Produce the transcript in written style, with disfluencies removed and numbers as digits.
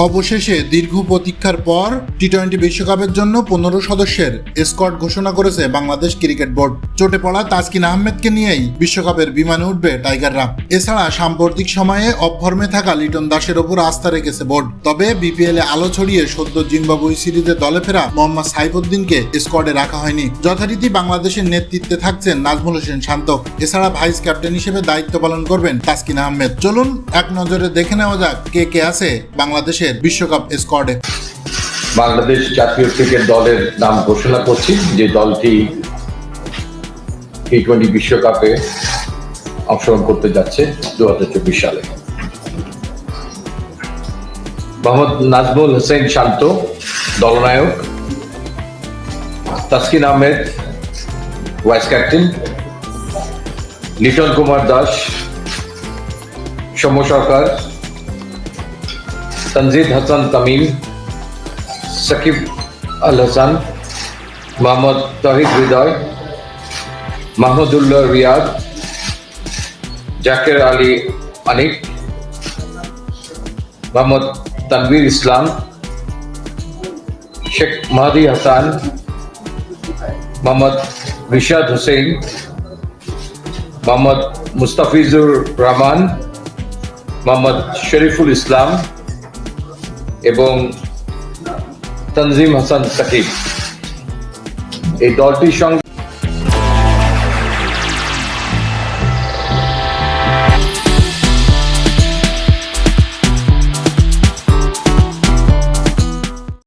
অবশেষে দীর্ঘ প্রতীক্ষার পর টি-20 বিশ্বকাপের জন্য 15 সদস্যের স্কোয়াড ঘোষণা করেছে বাংলাদেশ ক্রিকেট বোর্ড। চোটে পড়া তাসকিন আহমেদকে নিয়েই বিশ্বকাপের বিমানে উঠবে টাইগাররা। এছাড়া সাম্প্রতিক সময়ে অফ-ফর্মে থাকা লিটন দাসের ওপর আস্থা রেখেছে বোর্ড। তবে বিপিএল এ আলো ছড়িয়ে সদ্য জিম্বাবুয়ে সিরিজে দলে ফেরা মোহাম্মদ সাইফুদ্দিনকে স্কোয়াডে রাখা হয়নি। যথারীতি বাংলাদেশের নেতৃত্বে থাকছেন নাজমুল হোসেন শান্ত। এছাড়া ভাইস ক্যাপ্টেন হিসেবে দায়িত্ব পালন করবেন তাসকিন আহমেদ। চলুন এক নজরে দেখে নেওয়া যাক কে কে আছে বাংলাদেশের বিশ্বকাপ স্কোয়াডে। বাংলাদেশ জাতীয় ক্রিকেট দলের নাম ঘোষণা করছি, যে দলটি টি-20 বিশ্বকাপে অংশগ্রহণ করতে যাচ্ছে 2024 সালে। মোহাম্মদ নাজমুল হোসেন শান্ত দলনায়ক, তাসকিন আহমেদ ভাইস ক্যাপ্টেন, লিটন কুমার দাস, সৌম্য সরকার, তনজিদ হাসান তামিম, সাকিব আল হাসান, মোহাম্মদ তহিদ হৃদয়, মাহমুদুল্লাহ রিয়াদ, জাকের আলী আনিক, মোহাম্মদ তানভীর ইসলাম, শেখ মাহদি হাসান, মোহাম্মদ রিশাদ হোসেন, মোহাম্মদ মুস্তাফিজুর রহমান, মোহাম্মদ শরীফুল ইসলাম এবং তনজিম হাসান সাকিব। এই দলটির সঙ্গে